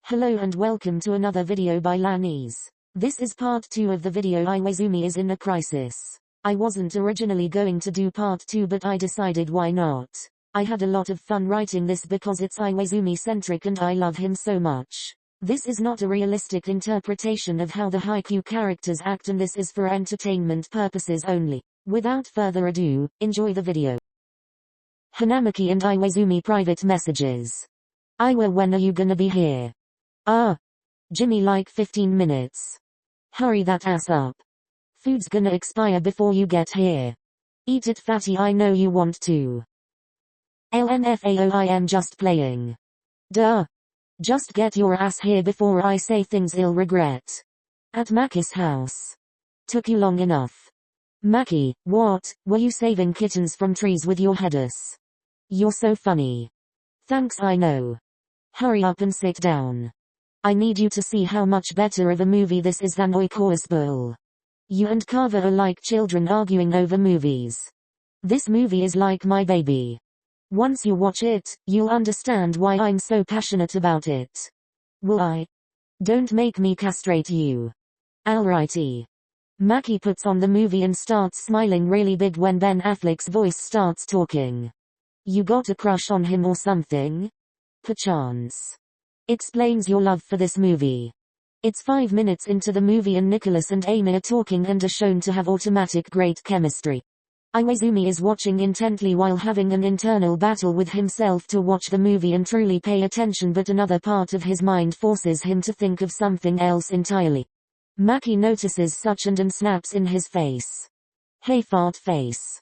Hello and welcome to another video by Lanise. This is part 2 of the video Iwaizumi is in a crisis. I wasn't originally going to do part 2 but I decided why not. I had a lot of fun writing this because it's Iwaizumi centric and I love him so much. This is not a realistic interpretation of how the Haikyuu characters act and this is for entertainment purposes only. Without further ado, enjoy the video. Hanamaki and Iwaizumi private messages. Iwa, when are you gonna be here? Jimmy, like 15 minutes. Hurry that ass up. Food's gonna expire before you get here. Eat it fatty, I know you want to. LNFAOIM just playing. Duh. Just get your ass here before I say things you'll regret. At Maki's house. Took you long enough. Maki, what, were you saving kittens from trees with your headus? You're so funny. Thanks, I know. Hurry up and sit down. I need you to see how much better of a movie this is than Oiko's Bull. You and Carver are like children arguing over movies. This movie is like my baby. Once you watch it, you'll understand why I'm so passionate about it. Will I? Don't make me castrate you. Alrighty. Maki puts on the movie and starts smiling really big when Ben Affleck's voice starts talking. You got a crush on him or something? Perchance. Explains your love for this movie. It's 5 minutes into the movie and Nicholas and Amy are talking and are shown to have automatic great chemistry. Iwaizumi is watching intently while having an internal battle with himself to watch the movie and truly pay attention, but another part of his mind forces him to think of something else entirely. Maki notices such and snaps in his face. Hey fart face.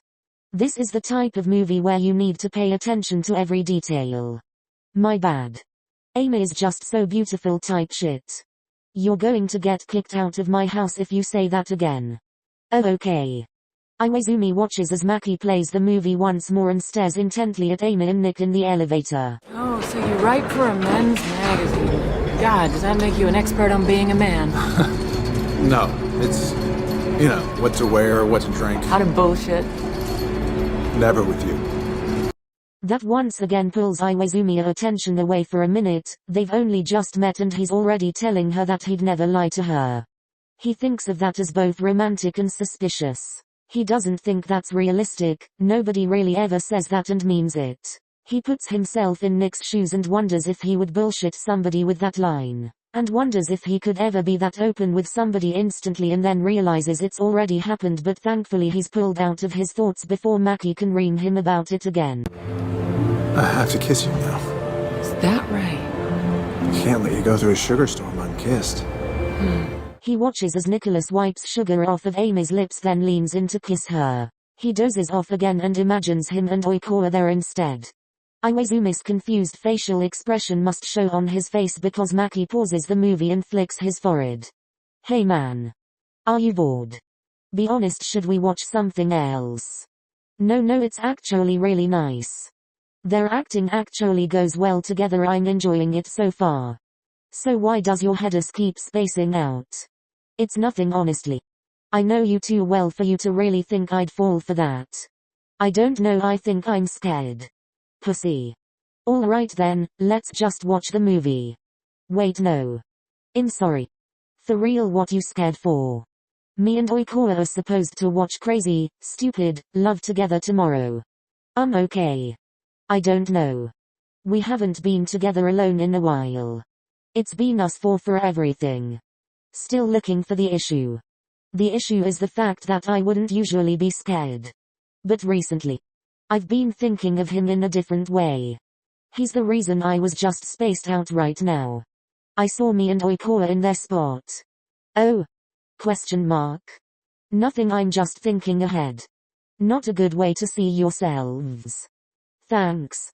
This is the type of movie where you need to pay attention to every detail. My bad. Amy is just so beautiful type shit. You're going to get kicked out of my house if you say that again. Oh okay. Iwaizumi watches as Maki plays the movie once more and stares intently at Amy and Nick in the elevator. Oh, so you write for a men's magazine. God, does that make you an expert on being a man? No, it's, what to wear, what to drink. How to bullshit. Never with you. That once again pulls Iwaizumi's attention away for a minute. They've only just met and he's already telling her that he'd never lie to her. He thinks of that as both romantic and suspicious. He doesn't think that's realistic, nobody really ever says that and means it. He puts himself in Nick's shoes and wonders if he would bullshit somebody with that line. And wonders if he could ever be that open with somebody instantly and then realizes it's already happened, but thankfully he's pulled out of his thoughts before Maki can ream him about it again. I have to kiss you now. Is that right? I can't let you go through a sugar storm unkissed. He watches as Nicholas wipes sugar off of Amy's lips, then leans in to kiss her. He dozes off again and imagines him and Oiko are there instead. Iwaizumi's confused facial expression must show on his face because Maki pauses the movie and flicks his forehead. Hey man. Are you bored? Be honest, should we watch something else? No, it's actually really nice. Their acting actually goes well together, I'm enjoying it so far. So why does your headers keep spacing out? It's nothing honestly. I know you too well for you to really think I'd fall for that. I don't know, I think I'm scared. Pussy. Alright then, let's just watch the movie. Wait no. Sorry. For real, what you scared for? Me and Oikoa are supposed to watch Crazy, Stupid, Love together tomorrow. Okay. I don't know. We haven't been together alone in a while. It's been us four for everything. Still looking for the issue. The issue is the fact that I wouldn't usually be scared. But recently, I've been thinking of him in a different way. He's the reason I was just spaced out right now. I saw me and Oikoa in their spot. Oh? Question mark. Nothing, I'm just thinking ahead. Not a good way to see yourselves. Thanks.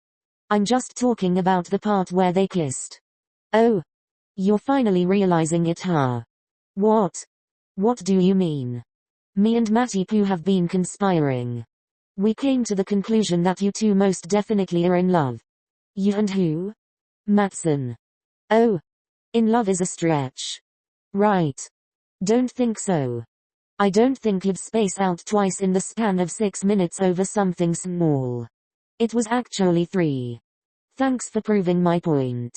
I'm just talking about the part where they kissed. Oh. You're finally realizing it, huh? What? What do you mean? Me and Matty Poo have been conspiring. We came to the conclusion that you two most definitely are in love. You and who? Matson. Oh. In love is a stretch. Right. Don't think so. I don't think you'd space out twice in the span of 6 minutes over something small. It was actually 3. Thanks for proving my point.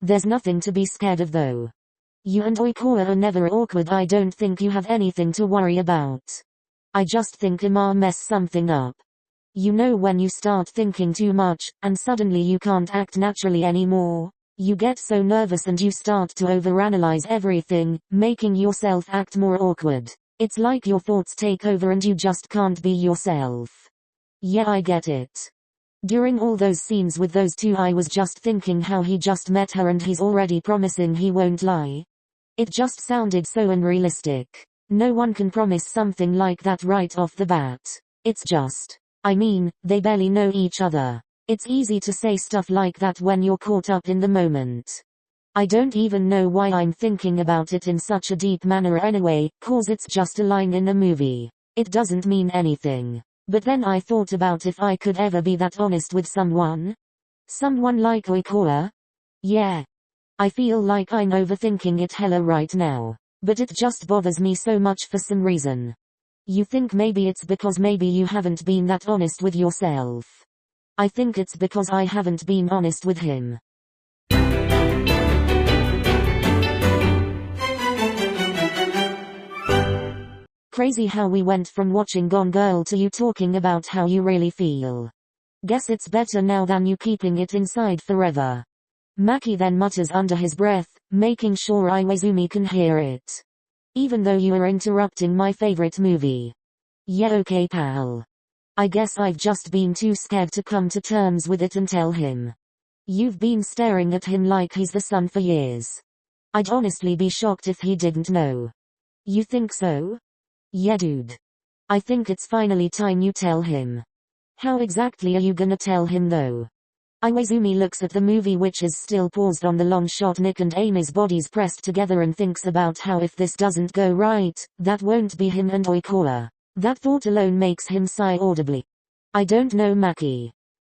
There's nothing to be scared of though. You and Oikawa are never awkward. I don't think you have anything to worry about. I just think Ima messed something up. You know when you start thinking too much, and suddenly you can't act naturally anymore? You get so nervous and you start to overanalyze everything, making yourself act more awkward. It's like your thoughts take over and you just can't be yourself. Yeah, I get it. During all those scenes with those two, I was just thinking how he just met her and he's already promising he won't lie. It just sounded so unrealistic. No one can promise something like that right off the bat. It's just, I mean, they barely know each other. It's easy to say stuff like that when you're caught up in the moment. I don't even know why I'm thinking about it in such a deep manner anyway, cause it's just a line in a movie. It doesn't mean anything. But then I thought about if I could ever be that honest with someone. Someone like Oikawa. Yeah. I feel like I'm overthinking it hella right now. But it just bothers me so much for some reason. You think maybe it's because maybe you haven't been that honest with yourself. I think it's because I haven't been honest with him. Crazy how we went from watching Gone Girl to you talking about how you really feel. Guess it's better now than you keeping it inside forever. Maki then mutters under his breath, making sure Iwaizumi can hear it. Even though you are interrupting my favorite movie. Yeah, okay pal. I guess I've just been too scared to come to terms with it and tell him. You've been staring at him like he's the sun for years. I'd honestly be shocked if he didn't know. You think so? Yeah dude. I think it's finally time you tell him. How exactly are you gonna tell him though? Iwaizumi looks at the movie which is still paused on the long shot Nick and Amy's bodies pressed together and thinks about how if this doesn't go right, that won't be him and Oikawa. That thought alone makes him sigh audibly. I don't know Maki.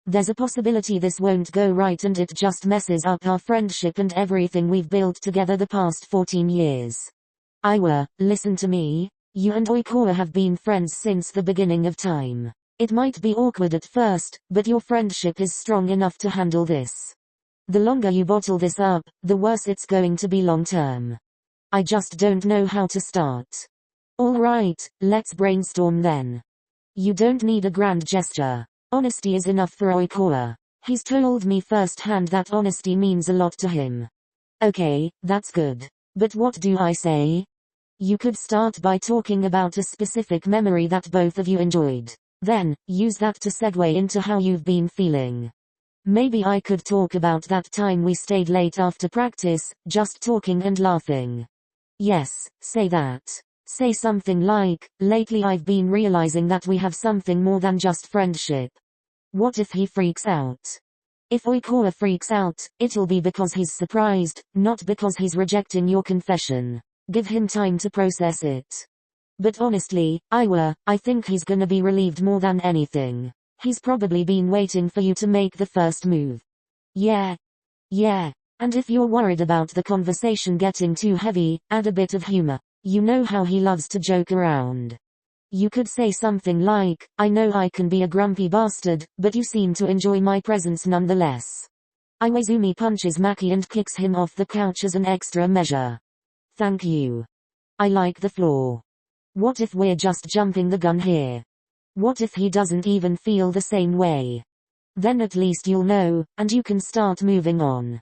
There's a possibility this won't go right and it just messes up our friendship and everything we've built together the past 14 years. Iwa, listen to me. You and Oikawa have been friends since the beginning of time. It might be awkward at first, but your friendship is strong enough to handle this. The longer you bottle this up, the worse it's going to be long term. I just don't know how to start. Alright, let's brainstorm then. You don't need a grand gesture. Honesty is enough for Oikawa. He's told me firsthand that honesty means a lot to him. Okay, that's good. But what do I say? You could start by talking about a specific memory that both of you enjoyed. Then, use that to segue into how you've been feeling. Maybe I could talk about that time we stayed late after practice, just talking and laughing. Yes, say that. Say something like, lately I've been realizing that we have something more than just friendship. What if he freaks out? If Oikawa freaks out, it'll be because he's surprised, not because he's rejecting your confession. Give him time to process it. But honestly, Iwa, I think he's gonna be relieved more than anything. He's probably been waiting for you to make the first move. Yeah. And if you're worried about the conversation getting too heavy, add a bit of humor. You know how he loves to joke around. You could say something like, I know I can be a grumpy bastard, but you seem to enjoy my presence nonetheless. Iwaizumi punches Maki and kicks him off the couch as an extra measure. Thank you. I like the floor. What if we're just jumping the gun here? What if he doesn't even feel the same way? Then at least you'll know, and you can start moving on.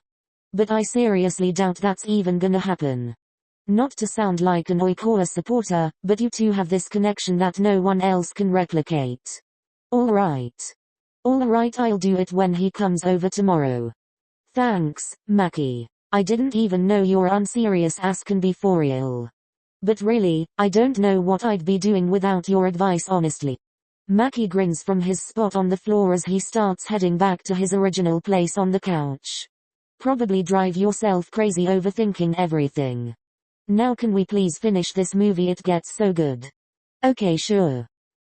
But I seriously doubt that's even gonna happen. Not to sound like an Oikawa supporter, but you two have this connection that no one else can replicate. Alright, I'll do it when he comes over tomorrow. Thanks, Maki. I didn't even know your unserious ass can be for real. But really, I don't know what I'd be doing without your advice honestly. Maki grins from his spot on the floor as he starts heading back to his original place on the couch. Probably drive yourself crazy overthinking everything. Now can we please finish this movie, it gets so good. Okay sure.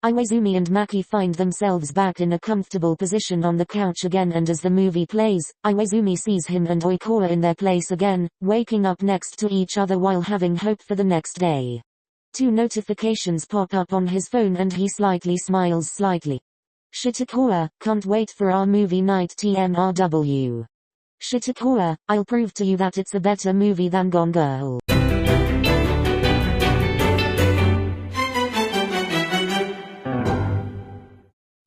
Iwaizumi and Maki find themselves back in a comfortable position on the couch again, and as the movie plays, Iwaizumi sees him and Oikawa in their place again, waking up next to each other while having hope for the next day. 2 notifications pop up on his phone and he slightly smiles slightly. Shit Oikawa, can't wait for our movie night TMRW. Shitakura, I'll prove to you that it's a better movie than Gone Girl.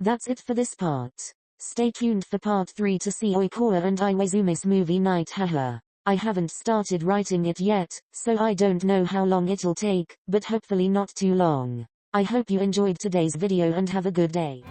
That's it for this part. Stay tuned for part 3 to see Oikawa and Iwaizumi's movie night. Haha. I haven't started writing it yet, so I don't know how long it'll take, but hopefully not too long. I hope you enjoyed today's video and have a good day.